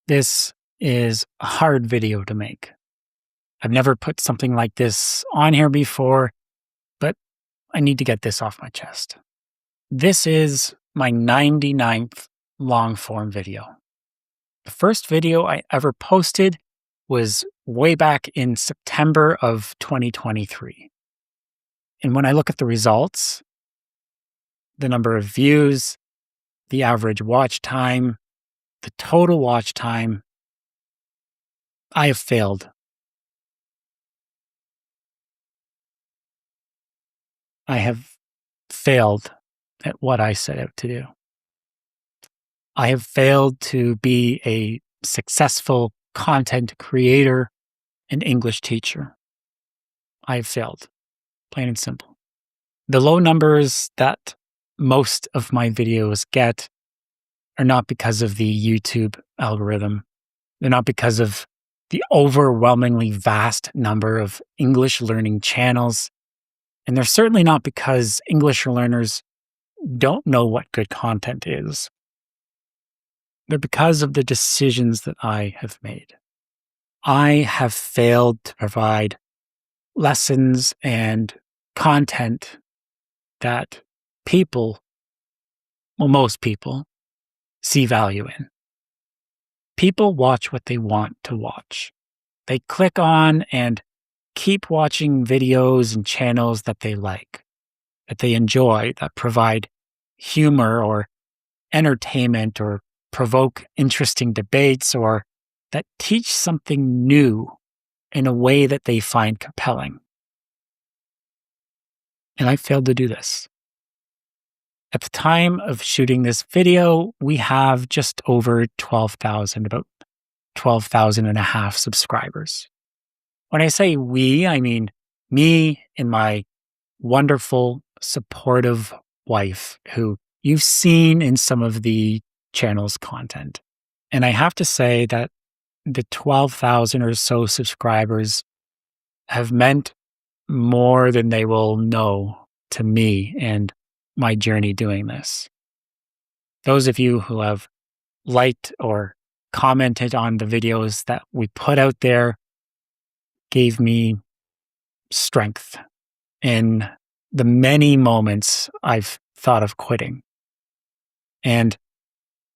This is a hard video to make. I've never put something like this on here before, but I need to get this off my chest. This is my 99th long form video. The first video I ever posted was way back in September of 2023. And when I look at the results, the number of views, the average watch time, the total watch time, I have failed. I have failed at what I set out to do. I have failed to be a successful content creator and English teacher. I have failed, plain and simple. The low numbers that most of my videos get are not because of the YouTube algorithm. They're not because of the overwhelmingly vast number of English learning channels. And they're certainly not because English learners don't know what good content is. They're because of the decisions that I have made. I have failed to provide lessons and content that people, well, most people, see value in. People watch what they want to watch. They click on and keep watching videos and channels that they like, that they enjoy, that provide humor or entertainment or provoke interesting debates or that teach something new in a way that they find compelling. And I failed to do this. At the time of shooting this video, we have just over 12,000, about 12,000 and a half subscribers. When I say we, I mean me and my wonderful, supportive wife, who you've seen in some of the channel's content. And I have to say that the 12,000 or so subscribers have meant more than they will know to me and my journey doing this. Those of you who have liked or commented on the videos that we put out there gave me strength in the many moments I've thought of quitting. And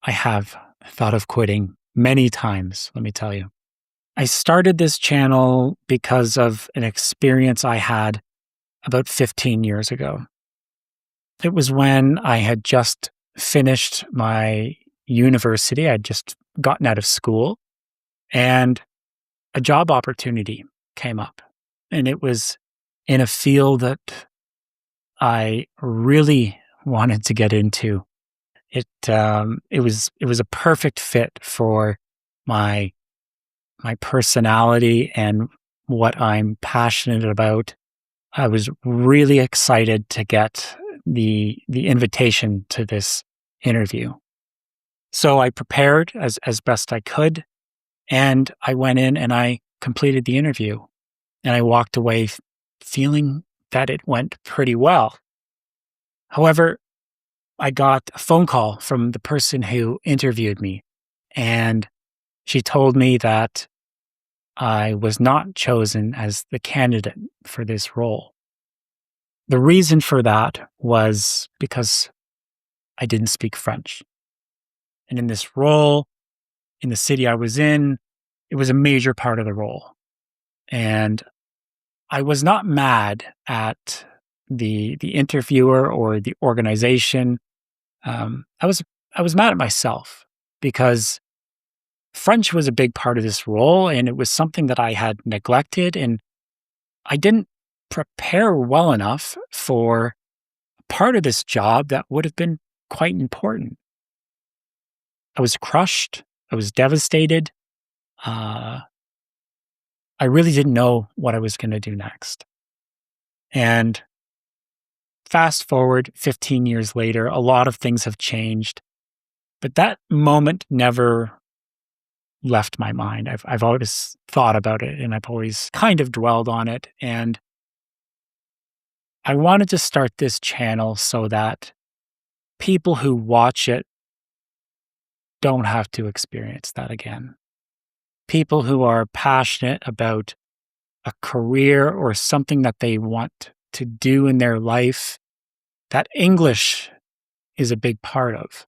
I have thought of quitting many times, let me tell you. I started this channel because of an experience I had about 15 years ago. It was when I had just finished my university. I'd just gotten out of school and a job opportunity came up. And it was in a field that I really wanted to get into. It was a perfect fit for my personality and what I'm passionate about. I was really excited to get the invitation to this interview. So I prepared as best I could, and I went in and I completed the interview. And I walked away feeling that it went pretty well. However, I got a phone call from the person who interviewed me, and she told me that I was not chosen as the candidate for this role. The reason for that was because I didn't speak French. And in this role, in the city I was in, it was a major part of the role. And I was not mad at the interviewer or the organization. I was mad at myself because French was a big part of this role, and it was something that I had neglected, and I didn't prepare well enough for part of this job that would have been quite important. I was crushed. I was devastated. I really didn't know what I was going to do next. And fast forward 15 years later, a lot of things have changed, but that moment never left my mind. I've always thought about it, and I've always kind of dwelled on it. And I wanted to start this channel so that people who watch it don't have to experience that again. people who are passionate about a career or something that they want to do in their life that English is a big part of.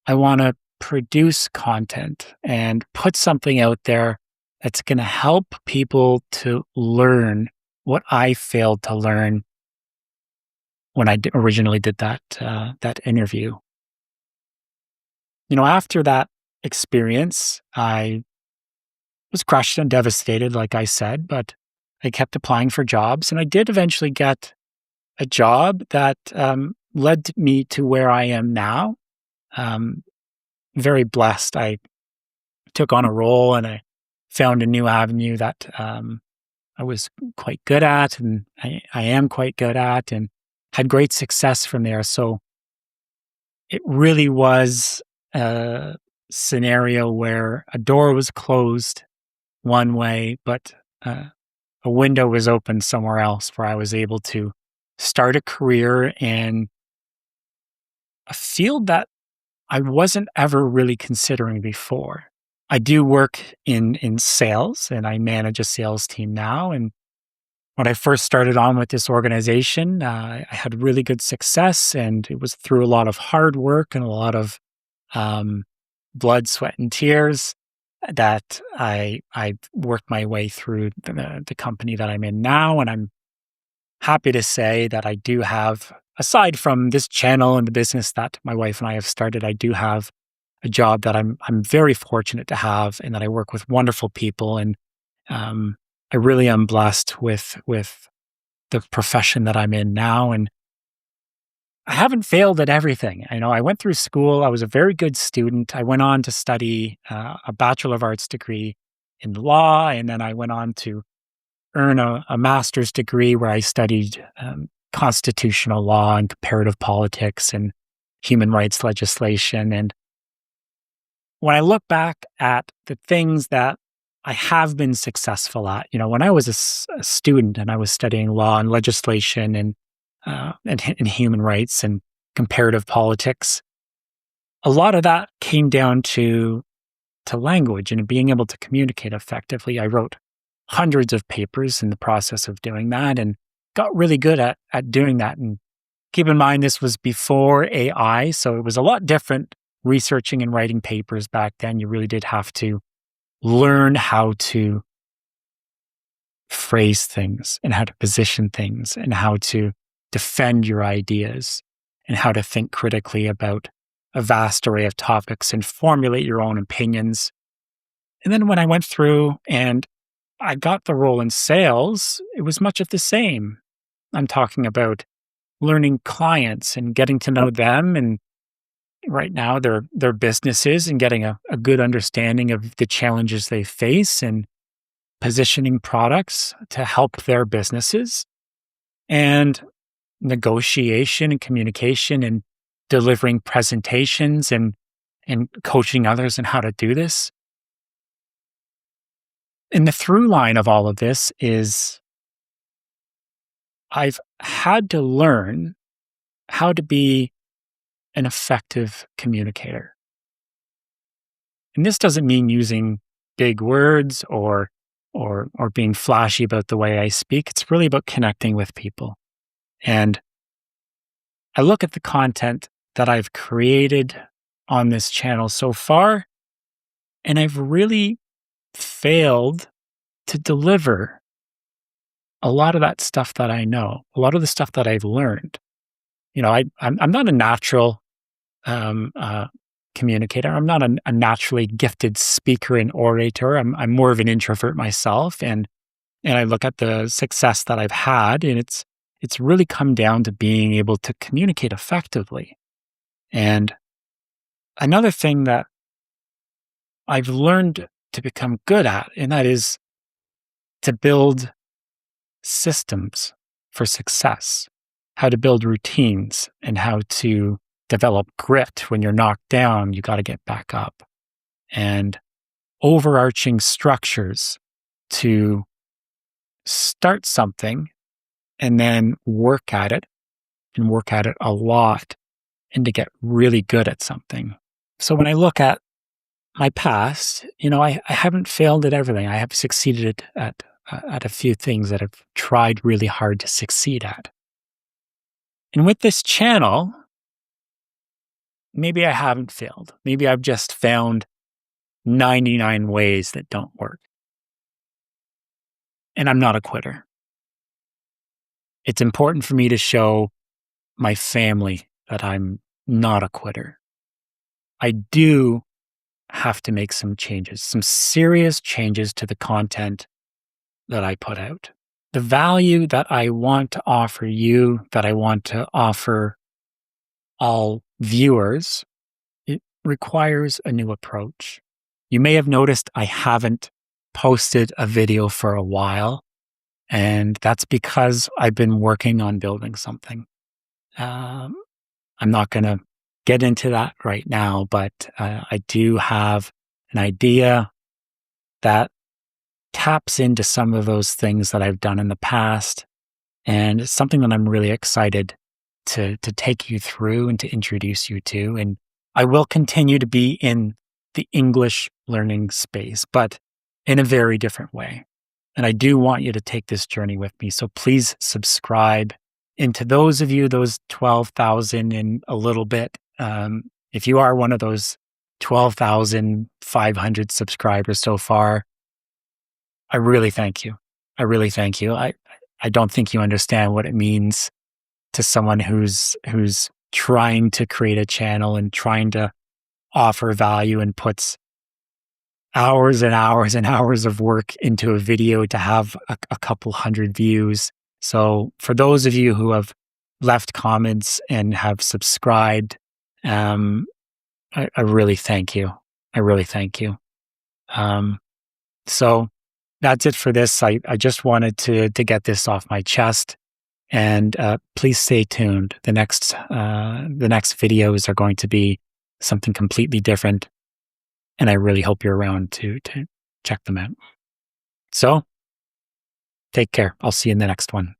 I want to produce content and put something out there that's going to help people to learn what I failed to learn when I originally did that interview. After that experience, I was crushed and devastated, like I said, but I kept applying for jobs, and I did eventually get a job that led me to where I am now. Um, Very blessed. I took on a role and I found a new avenue that I was quite good at, and I am quite good at, and had great success from there. So it really was a scenario where a door was closed one way, but a window was open somewhere else where I was able to start a career in a field that I wasn't ever really considering before. I do work in sales, and I manage a sales team now. And when I first started on with this organization, I had really good success, and it was through a lot of hard work and a lot of um, blood, sweat, and tears that I worked my way through the company that I'm in now. And I'm happy to say that I do have, aside from this channel and the business that my wife and I have started, I do have a job that I'm very fortunate to have, and that I work with wonderful people. And um, I really am blessed with the profession that I'm in now. And I haven't failed at everything. I went through school. I was a very good student. I went on to study a Bachelor of Arts degree in law, and then I went on to earn a master's degree where I studied constitutional law and comparative politics and human rights legislation. And when I look back at the things that I have been successful at, when I was a student and I was studying law and legislation and human rights and comparative politics, a lot of that came down to language and being able to communicate effectively. I wrote hundreds of papers in the process of doing that, and got really good at doing that. And keep in mind, this was before AI, so it was a lot different researching and writing papers back then. You really did have to learn how to phrase things and how to position things and how to defend your ideas and how to think critically about a vast array of topics and formulate your own opinions. And then when I went through and I got the role in sales, it was much of the same. I'm talking about learning clients and getting to know them, and right now their businesses, and getting a good understanding of the challenges they face, and positioning products to help their businesses, and negotiation and communication and delivering presentations and coaching others on how to do this. And the through line of all of this is I've had to learn how to be an effective communicator. And this doesn't mean using big words or being flashy about the way I speak. It's really about connecting with people. And I look at the content that I've created on this channel so far, and I've really failed to deliver a lot of that stuff that I know, a lot of the stuff that I've learned. I'm not a natural communicator. I'm not a naturally gifted speaker and orator. I'm more of an introvert myself, and I look at the success that I've had, and it's really come down to being able to communicate effectively. And another thing that I've learned to become good at, and that is to build systems for success, how to build routines, and how to develop grit. When you're knocked down, you got to get back up, and overarching structures to start something and then work at it and work at it a lot, and to get really good at something. So when I look at my past, I haven't failed at everything. I have succeeded at a few things that I've tried really hard to succeed at. And with this channel, maybe I haven't failed. Maybe I've just found 99 ways that don't work. And I'm not a quitter. It's important for me to show my family that I'm not a quitter. I do have to make some changes, some serious changes to the content that I put out. The value that I want to offer you, that I want to offer all viewers, it requires a new approach. You may have noticed I haven't posted a video for a while, and that's because I've been working on building something. Um, I'm not going to get into that right now, but I do have an idea that taps into some of those things that I've done in the past. And it's something that I'm really excited to take you through and to introduce you to. And I will continue to be in the English learning space, but in a very different way. And I do want you to take this journey with me. So please subscribe. And to those of you, those 12,000 and a little bit, if you are one of those 12,500 subscribers so far, I really thank you. I really thank you. I don't think you understand what it means to someone who's trying to create a channel and trying to offer value and puts hours and hours and hours of work into a video to have a couple hundred views. So for those of you who have left comments and have subscribed, I really thank you. I really thank you. So that's it for this. I just wanted to get this off my chest, and please stay tuned. The next videos are going to be something completely different, and I really hope you're around to check them out. So take care. I'll see you in the next one.